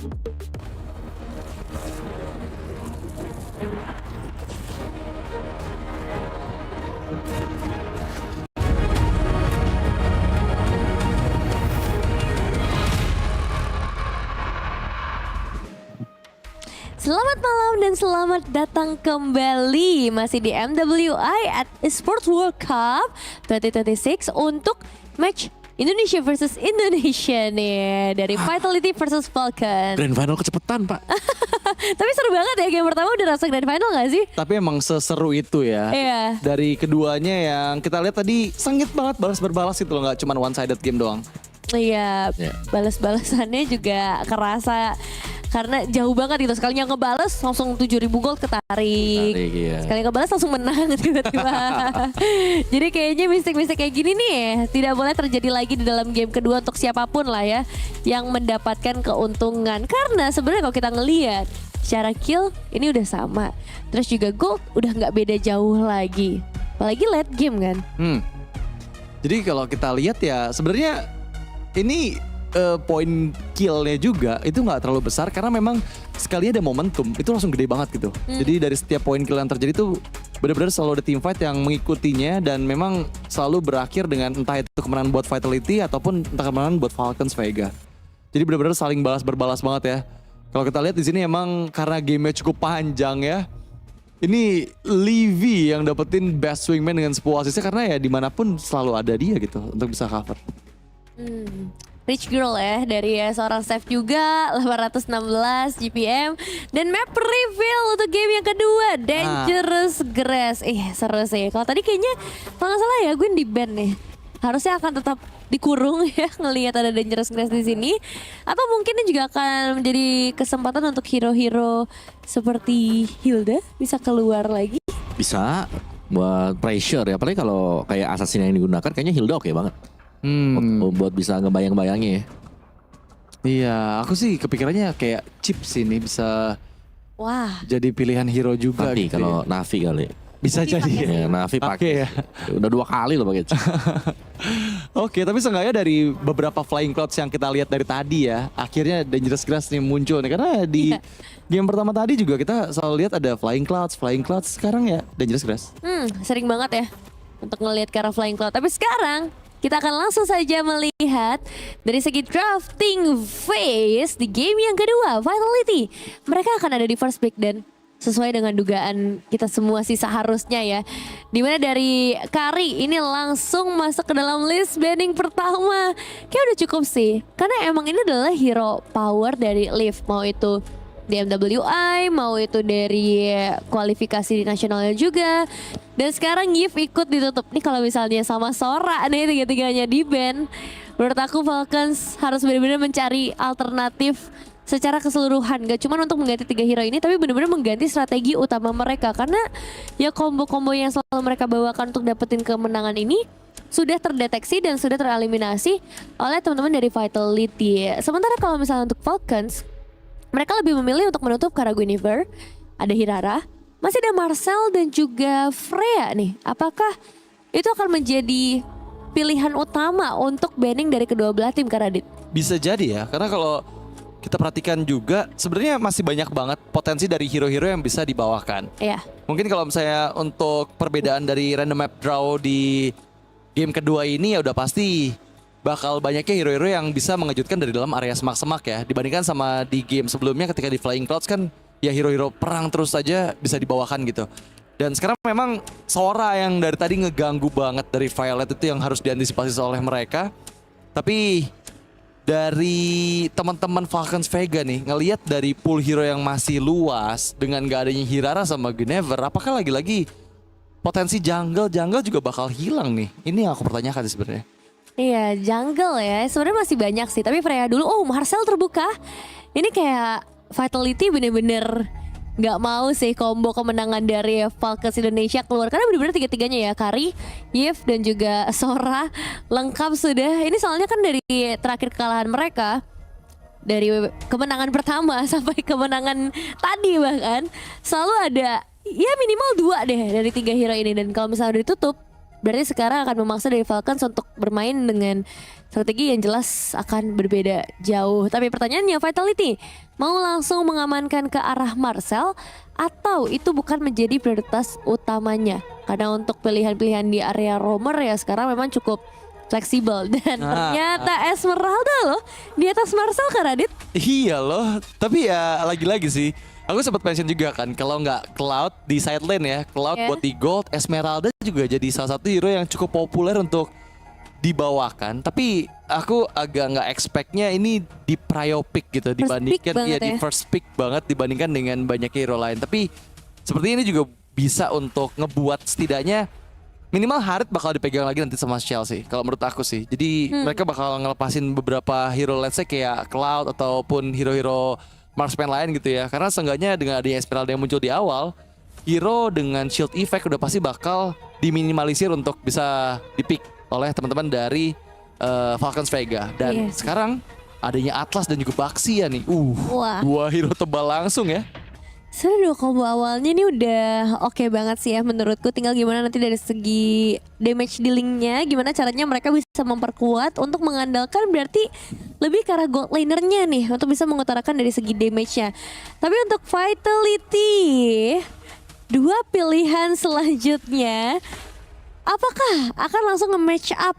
Selamat malam dan selamat datang kembali masih di MWI at Esports World Cup 2026 untuk match Indonesia versus Indonesia nih dari Vitality versus Falcon. Grand Final kecepetan pak. Tapi seru banget ya, game pertama udah rasa Grand Final gak sih? Tapi emang seseru itu ya. Iya. Dari keduanya yang kita lihat tadi sengit banget balas berbalas gitu loh, nggak cuma one sided game doang. Iya, balas-balasannya juga kerasa karena jauh banget gitu. Sekalinya ngebales langsung 7.000 gold ketarik. Iya. Sekali ngebales langsung menang tiba-tiba. Jadi kayaknya mistik-mistik kayak gini nih tidak boleh terjadi lagi di dalam game kedua untuk siapapun lah ya yang mendapatkan keuntungan. Karena sebenarnya kalau kita ngelihat secara kill ini udah sama. Terus juga gold udah nggak beda jauh lagi. Apalagi late game kan. Jadi kalau kita lihat ya sebenarnya ini poin killnya juga itu nggak terlalu besar karena memang sekali ada momentum itu langsung gede banget gitu. Jadi dari setiap poin kill yang terjadi tuh benar-benar selalu ada team fight yang mengikutinya dan memang selalu berakhir dengan entah itu kemenangan buat Vitality ataupun entah kemenangan buat Falcons Vega. Jadi benar-benar saling balas berbalas banget ya. Kalau kita lihat di sini emang karena gamenya cukup panjang ya. Ini Livy yang dapetin best swingman dengan 10 asisnya karena ya dimanapun selalu ada dia gitu untuk bisa cover. Rich Girl ya dari seorang Steph juga 816 GPM dan map reveal untuk game yang kedua Dangerous Grass. Seru sih. Kalau tadi kayaknya kalau nggak salah ya gue di ban nih. Harusnya akan tetap dikurung ya ngelihat ada Dangerous Grass di sini. Atau mungkin ini juga akan menjadi kesempatan untuk hero-hero seperti Hilda bisa keluar lagi. Bisa buat pressure ya, apalagi kalau kayak assassin yang digunakan kayaknya Hilda oke banget. Buat bisa ngebayang-bayangnya ya. Iya, aku sih kepikirannya kayak chip sih ini bisa jadi pilihan hero juga. Tapi gitu kalau ya. Navi kali. Bisa jadi Ya, Navi pakai ya. Udah 2 kali loh pakai. Oke, tapi seenggaknya dari beberapa Flying Clouds yang kita lihat dari tadi ya, akhirnya Dangerous Grass nih muncul nih. Karena di game pertama tadi juga kita selalu lihat ada Flying Clouds, sekarang ya Dangerous Grass. Sering banget ya untuk ngelihat ke arah Flying Cloud. Tapi sekarang kita akan langsung saja melihat dari segi drafting phase di game yang kedua, Vitality. Mereka akan ada di first pick dan sesuai dengan dugaan kita semua sih seharusnya ya. Dimana dari Kari ini langsung masuk ke dalam list banning pertama. Kayak udah cukup sih. Karena emang ini adalah hero power dari Liv. Mau itu di MWI, mau itu dari kualifikasi di nasionalnya juga. Dan sekarang Yves ikut ditutup. Nih kalau misalnya sama Sora nih tiga-tiganya di ban. Menurut aku Falcons harus benar-benar mencari alternatif secara keseluruhan. Gak cuma untuk mengganti 3 hero ini, tapi benar-benar mengganti strategi utama mereka. Karena ya combo-combo yang selalu mereka bawakan untuk dapetin kemenangan ini sudah terdeteksi dan sudah tereliminasi oleh teman-teman dari Vitality. Sementara kalau misalnya untuk Falcons, mereka lebih memilih untuk menutup Kara Guinevere, ada Hirara, masih ada Marcel dan juga Freya nih. Apakah itu akan menjadi pilihan utama untuk banning dari kedua belah tim, Karadit? Bisa jadi ya, karena kalau kita perhatikan juga sebenarnya masih banyak banget potensi dari hero-hero yang bisa dibawakan. Iya. Mungkin kalau misalnya untuk perbedaan dari random map draw di game kedua ini ya udah pasti bakal banyaknya hero-hero yang bisa mengejutkan dari dalam area semak-semak ya. Dibandingkan sama di game sebelumnya ketika di Flying Clouds kan ya hero-hero perang terus saja bisa dibawakan gitu. Dan sekarang memang Sora yang dari tadi ngeganggu banget dari Violet itu yang harus diantisipasi oleh mereka. Tapi dari teman-teman Falcons Vega nih ngelihat dari pool hero yang masih luas dengan gak adanya Hirara sama Guinevere, apakah lagi-lagi potensi jungle juga bakal hilang nih? Ini yang aku pertanyakan sih sebenarnya. Iya, jungle ya. Sebenarnya masih banyak sih, tapi Freya dulu. Oh, Marcel terbuka. Ini kayak Vitality bener-bener nggak mau sih combo kemenangan dari Falcons Indonesia keluar. Karena bener-bener tiga-tiganya ya, Kari, Yves dan juga Sora lengkap sudah. Ini soalnya kan dari terakhir kekalahan mereka, dari kemenangan pertama sampai kemenangan tadi bahkan selalu ada ya minimal 2 deh dari 3 hero ini. Dan kalau misalnya udah ditutup, Berarti sekarang akan memaksa dari Falcons untuk bermain dengan strategi yang jelas akan berbeda jauh. Tapi pertanyaannya, Vitality mau langsung mengamankan ke arah Marcel atau itu bukan menjadi prioritas utamanya? Karena untuk pilihan-pilihan di area roamer ya sekarang memang cukup fleksibel. Dan ternyata Esmeralda loh di atas Marcel kan Radit? Iya loh, tapi ya lagi-lagi sih. Aku sempat mention juga kan, kalau nggak Cloud di side lane ya, Cloud buat di gold, Esmeralda juga jadi salah satu hero yang cukup populer untuk dibawakan. Tapi aku agak nggak expectnya ini di prio pick gitu dibandingkan di first pick banget dibandingkan dengan banyak hero lain. Tapi seperti ini juga bisa untuk ngebuat setidaknya minimal Harit bakal dipegang lagi nanti sama Chelsea kalau menurut aku sih. Jadi mereka bakal ngelepasin beberapa hero let's say kayak Cloud ataupun hero-hero marksman lain gitu ya. Karena seenggaknya dengan adanya Esmeralda yang muncul di awal, hero dengan shield effect udah pasti bakal diminimalisir untuk bisa dipick oleh teman-teman dari Falcons Vega. Dan sekarang adanya Atlas dan juga Baxia nih. Dua hero tebal langsung ya. Seru, combo awalnya ini udah oke banget sih ya menurutku. Tinggal gimana nanti dari segi damage dealingnya, gimana caranya mereka bisa memperkuat untuk mengandalkan berarti lebih ke arah gold lanernya nih untuk bisa mengutarakan dari segi damage-nya. Tapi untuk Vitality, dua pilihan selanjutnya apakah akan langsung nge-match up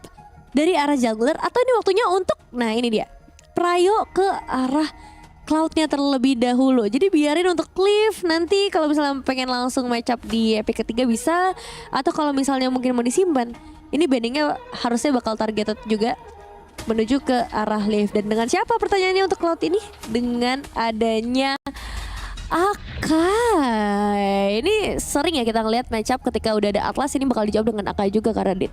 dari arah jungler atau ini waktunya untuk, nah ini dia, prio ke arah Cloud-nya terlebih dahulu. Jadi biarin untuk Cliff nanti kalau misalnya pengen langsung match up di epic ketiga bisa, atau kalau misalnya mungkin mau disimpan, ini bandingnya harusnya bakal targeted juga menuju ke arah Leaf. Dan dengan siapa pertanyaannya untuk Cloud ini? Dengan adanya Akai. Ini sering ya kita ngeliat match up ketika udah ada Atlas, ini bakal dijawab dengan Akai juga karena Dit.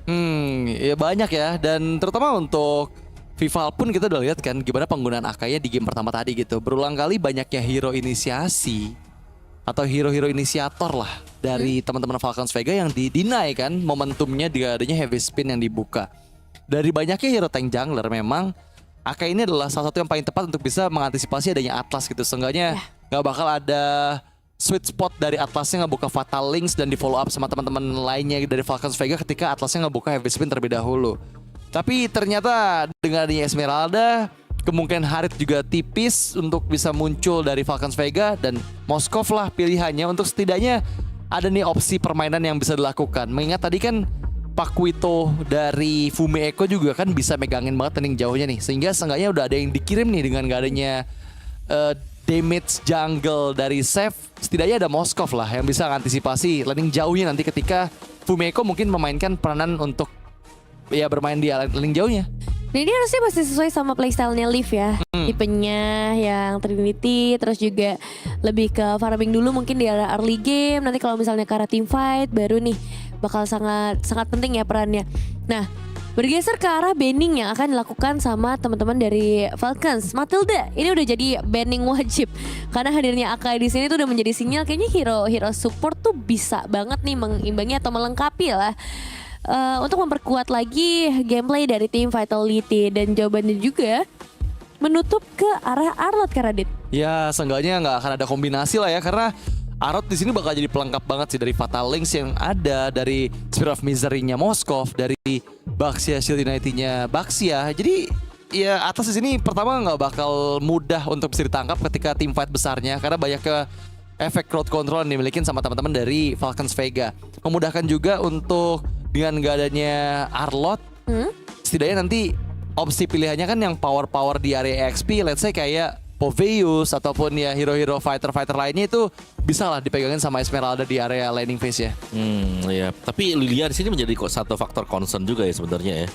Ya banyak ya, dan terutama untuk Vival pun kita udah lihat kan gimana penggunaan Akainya di game pertama tadi gitu. Berulang kali banyaknya hero inisiasi atau hero-hero inisiator lah dari teman-teman Falcons Vega yang di-deny kan momentumnya dengan adanya heavy spin yang dibuka. Dari banyaknya hero tank jungler memang Akai ini adalah salah satu yang paling tepat untuk bisa mengantisipasi adanya Atlas gitu. Seenggaknya gak bakal ada sweet spot dari Atlasnya ngebuka Fatal Links dan di follow up sama teman-teman lainnya dari Falcons Vega ketika Atlasnya ngebuka heavy spin terlebih dahulu. Tapi ternyata dengan adanya Esmeralda, kemungkinan Harit juga tipis untuk bisa muncul dari Falcons Vega, dan Moskov lah pilihannya untuk setidaknya ada nih opsi permainan yang bisa dilakukan. Mengingat tadi kan Pakuito dari Fume Echo juga kan bisa megangin banget landing jauhnya nih, sehingga seenggaknya udah ada yang dikirim nih dengan gak adanya damage jungle dari Seth. Setidaknya ada Moskov lah yang bisa mengantisipasi landing jauhnya nanti ketika Fume Echo mungkin memainkan peranan untuk ya bermain di landing jauhnya. Nah ini harusnya masih sesuai sama playstyle-nya Leaf ya. Tipenya yang Trinity, terus juga lebih ke farming dulu mungkin di arah early game. Nanti kalau misalnya ke arah team fight baru nih bakal sangat penting ya perannya. Nah, bergeser ke arah banning yang akan dilakukan sama teman-teman dari Falcons. Matilda ini udah jadi banning wajib karena hadirnya Akai di sini tuh udah menjadi sinyal kayaknya hero support tuh bisa banget nih mengimbangi atau melengkapi lah. Untuk memperkuat lagi gameplay dari tim Vitality. Dan jawabannya juga menutup ke arah Arlott Karadit. Ya seenggaknya nggak akan ada kombinasi lah ya, karena Arlott di sini bakal jadi pelengkap banget sih dari Fatal Links yang ada, dari Spirit of Misery-nya Moskov, dari Baxia Shield Unity-nya Baxia. Jadi ya atas di sini pertama nggak bakal mudah untuk bisa ditangkap ketika tim fight besarnya, karena banyak ke efek crowd control yang dimiliki sama teman-teman dari Falcons Vega. Memudahkan juga untuk dengan gak adanya Arlott, setidaknya nanti opsi pilihannya kan yang power-power di area XP, let's say kayak Poveus ataupun ya hero-hero fighter-fighter lainnya itu bisa lah dipegangin sama Esmeralda di area landing phase ya. Iya. Tapi Lilia di sini menjadi satu faktor concern juga ya sebenarnya ya.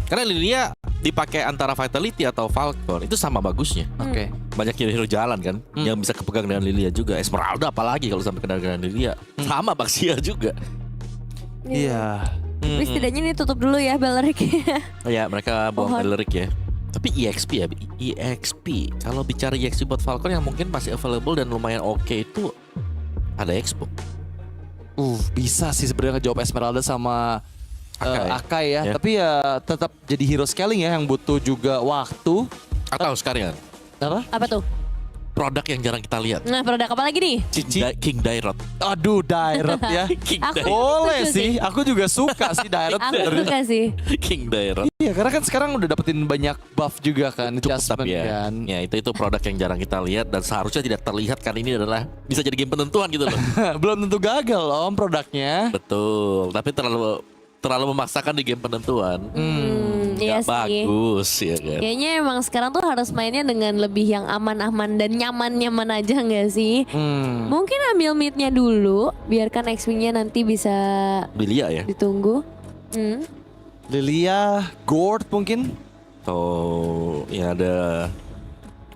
Karena Lilia dipakai antara Vitality atau Falcon itu sama bagusnya. Oke. Banyak hero jalan kan yang bisa kepegang dengan Lilia juga. Esmeralda apalagi kalau sampai kena dengan Lilia. Sama Baxia juga. Iya. Tapi setidaknya ini tutup dulu ya Beleric. Ya mereka buang Beleric ya. Tapi EXP ya, EXP. Kalau bicara EXP buat Falcon yang mungkin masih available dan lumayan oke itu ada Expo. Bisa sih sebenarnya ngejawab Esmeralda sama Akai ya. Ya. Tapi ya tetap jadi hero scaling ya yang butuh juga waktu. Atau sekarang Apa? Apa tuh? produk yang jarang kita lihat. Nah, produk apa lagi nih? Cici. King Dairot. Aduh, Direct ya. King Aku- Dairot. Boleh Setuju sih, aku juga suka sih Direct. Aku suka sih. King Dairot. Iya, karena kan sekarang udah dapetin banyak buff juga kan, Cukup adjustment tapi ya. kan. Ya itu produk yang jarang kita lihat dan seharusnya tidak terlihat karena ini adalah bisa jadi game penentuan gitu loh. Belum tentu gagal om produknya. Betul, tapi terlalu memaksakan di game penentuan. Iya Nggak sih. bagus ya kan. Kayaknya emang sekarang tuh harus mainnya dengan lebih yang aman-aman dan nyaman-nyaman aja nggak sih? Mungkin ambil mid-nya dulu, biarkan X-Wing-nya nanti bisa Lilia ya. ditunggu. Lilia, Gord mungkin. Atau ya ada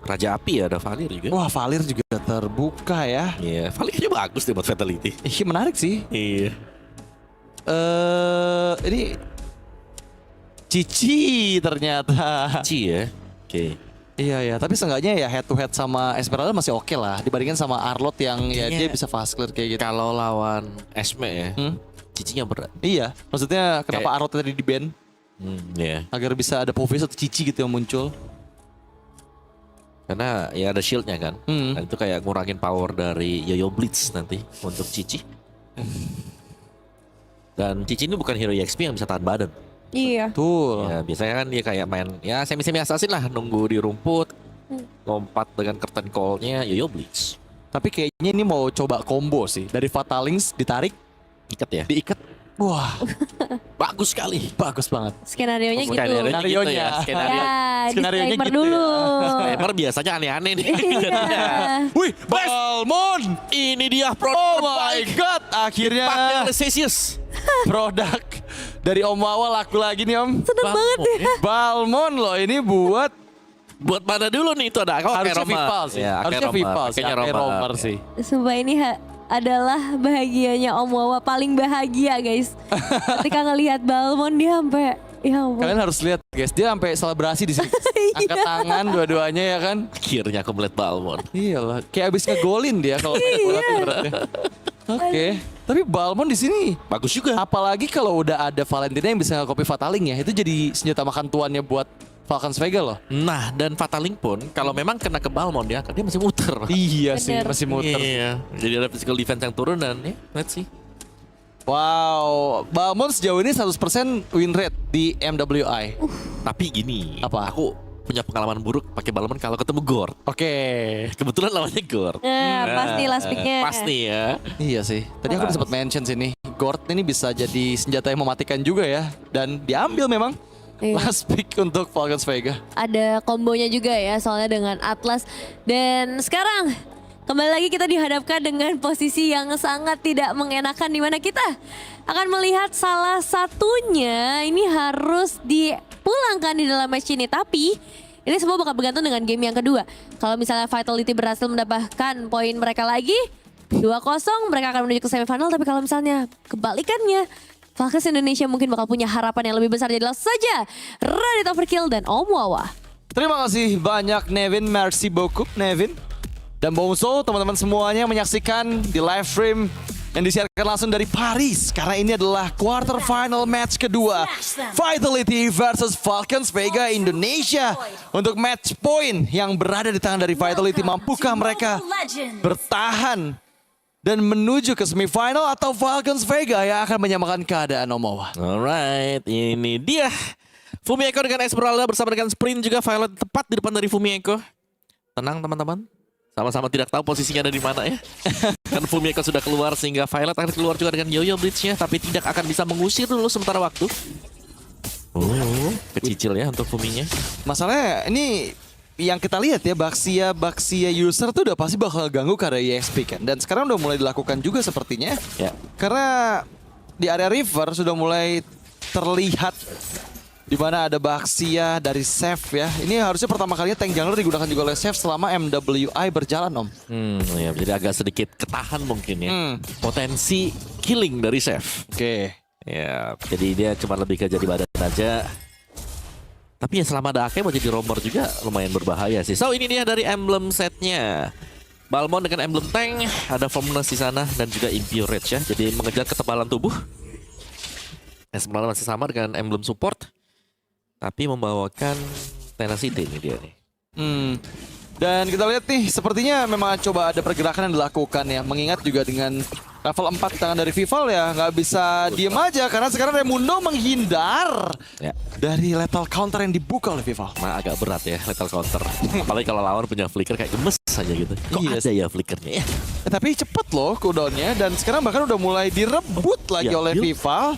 Raja Api ya, ada Valir juga. Wah, Valir juga terbuka ya. Iya, Valirnya bagus deh buat Fatality. Menarik sih. Iya. Ini Cici ternyata. Ci ya. Oke. Iya ya, tapi seenggaknya ya head to head sama Esmeralda masih oke lah dibandingkan sama Arlot yang ya Kayaknya- dia bisa fast clear kayak gitu. Kalau lawan Esme ya, Hmm? Cicinya berat. Iya, maksudnya kenapa Kayak- Arlot tadi di ban Iya. agar bisa ada Povis atau Cici gitu yang muncul. Karena ya ada shieldnya kan. Hmm. Dan itu kayak ngurangin power dari Yoyo Blitz nanti untuk Cici. Dan Cici ini bukan hero EXP yang bisa tahan badan. Iya. Tuh. Ya, biasanya kan dia kayak main ya semi-semi assassin lah, nunggu di rumput, lompat dengan curtain call-nya Yoyo Blitz. Tapi kayaknya ini mau coba combo sih. Dari Fatalings ditarik, Ikat ya. diikat. Wah, Bagus sekali. bagus banget. Skenario-nya gitu. Skenario-nya gitu Skenario-nya. ya. Skenario. Ya, Skenarionya disclaimer gitu dulu. Disclaimer biasanya aneh-aneh nih. Iya. Wih, Balmon! Ini dia Oh produk my god, akhirnya Pakai Celsius. produk dari Om Wawa laku lagi nih Om. Seneng banget ya. Balmon loh ini buat Buat mana dulu nih itu ada? Oh, harusnya Roma. Vival sih. Ya, Harusnya Roma. Vival sih. Pakainya Pakai Roma. Romer sih. Sumpah ini adalah bahagianya Om Wawa, paling bahagia guys. Ketika ngelihat Balmon dia sampai ya ampun. Kalian harus lihat guys, dia sampai selebrasi di sini. Angkat tangan dua-duanya ya kan. Akhirnya aku melihat Balmon. Iyalah, kayak abis ngegolin dia kalau main bola tuh beratnya. Oke, tapi Balmon di sini Bagus juga. apalagi kalau udah ada Valentina yang bisa nge-copy Fataling ya, itu jadi senjata makan tuannya buat Falcons Vega loh. Nah, dan Fataling pun kalau memang kena ke Balmon dia masih muter. Iya sih, Bener. masih muter. Iya. Jadi ada physical defense yang turun dan ya, let's see. Wow, Balmon sejauh ini 100% win rate di MWI. Tapi gini, Apa? aku punya pengalaman buruk pakai Balmon kalau ketemu Gord. Oke. Kebetulan lawannya Gord. Pasti last pick-nya. Pasti ya. Iya sih. Tadi aku udah sempat mention sini. Gord ini bisa jadi senjata yang mematikan juga ya. Dan diambil memang. Iya. Last pick untuk Falcons Vega. Ada kombonya juga ya soalnya dengan Atlas. Dan sekarang kembali lagi kita dihadapkan dengan posisi yang sangat tidak mengenakan, di mana kita akan melihat salah satunya ini harus dipulangkan di dalam match ini. Tapi ini semua bakal bergantung dengan game yang kedua. Kalau misalnya Vitality berhasil mendapatkan poin mereka lagi 2-0, mereka akan menuju ke semifinal. Tapi kalau misalnya kebalikannya, Falcons Indonesia mungkin bakal punya harapan yang lebih besar. Jadi langsung saja Radit Overkill dan Om Wawa. Terima kasih banyak Nevin. Merci beaucoup Nevin. Dan Bongso, teman-teman semuanya menyaksikan di live stream yang disiarkan langsung dari Paris. Karena ini adalah quarter final match kedua. Vitality versus Falcons Vega Indonesia. Untuk match point yang berada di tangan dari Vitality. Mampukah mereka bertahan dan menuju ke semifinal, atau Falcons Vega yang akan menyamakan keadaan Omawa? Alright, ini dia. Fumieko dengan Esmeralda bersama dengan Sprint juga Violet tepat di depan dari Fumieko. Tenang teman-teman. Sama-sama tidak tahu posisinya ada di mana ya. Kan Fumieko sudah keluar sehingga Violet akan keluar juga dengan Yoyo Blitz-nya, tapi tidak akan bisa mengusir dulu sementara waktu. Oh, kecicil ya untuk Fuminya. Masalahnya ini yang kita lihat ya, Baxia user tuh udah pasti bakal ganggu karena EXP kan. Dan sekarang udah mulai dilakukan juga sepertinya. Ya. Karena di area river sudah mulai terlihat di mana ada Baxia dari Chef ya. Ini harusnya pertama kalinya tank jungler digunakan juga oleh Chef selama MWI berjalan Om. Ya, jadi agak sedikit ketahan mungkin ya. Potensi killing dari Chef. Oke. Ya, jadi dia cuma lebih ke jadi badan aja. Tapi ya selama ada Ake mau jadi romer juga lumayan berbahaya sih. So ini dia dari emblem setnya. Balmon dengan emblem tank, ada Formless di sana dan juga Impure Rage ya. Jadi mengejar ketebalan tubuh. Esmeralda masih sama dengan emblem support. Tapi membawakan Tenacity ini dia nih. Dan kita lihat nih, sepertinya memang coba ada pergerakan yang dilakukan ya. Mengingat juga dengan level 4 di tangan dari Vival ya, nggak bisa diem aja. Karena sekarang Raimundo menghindar Ya. dari lethal counter yang dibuka oleh Vival. Nah, agak berat ya lethal counter. Apalagi kalau lawan punya flicker kayak gemes saja gitu. Kok Iya. ada ya flickernya ya? Tapi cepet loh cooldownnya. Dan sekarang bahkan udah mulai direbut lagi Ya, oleh yuk. Vival.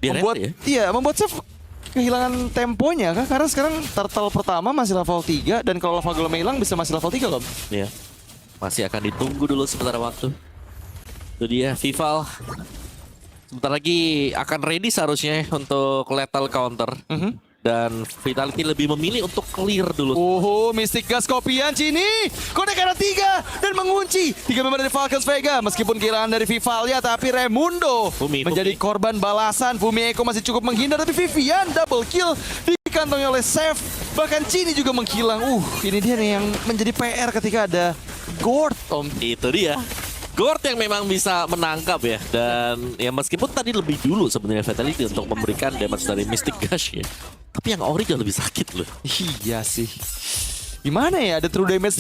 Dia Membuat, rente ya? iya, membuat Chef kehilangan temponya kan. Karena sekarang turtle pertama masih level 3. Dan kalau lava golem hilang bisa masih level 3 loh. Iya. Masih akan ditunggu dulu sebentar waktu. Itu dia Vival. Sebentar lagi akan ready seharusnya untuk lethal counter. Dan Vitality lebih memilih untuk clear dulu. Mystic Gas kopian Cini. Kode karena 3 dan mengunci 3 member dari Falcons Vega. Meskipun kehilangan dari Vival ya, tapi Raimundo Fumi. menjadi korban balasan. Fumi Eko masih cukup menghindar, tapi Vivian double kill dikantongi oleh Seth. Bahkan Cini juga menghilang. Ini dia nih yang menjadi PR ketika ada Gord, Om. Itu dia. Gord yang memang bisa menangkap ya. Dan ya meskipun tadi lebih dulu sebenarnya Vitality untuk memberikan damage dari Mystic Gush ya. Tapi yang Ori jauh lebih sakit loh. Iya sih. Gimana ya, ada true damage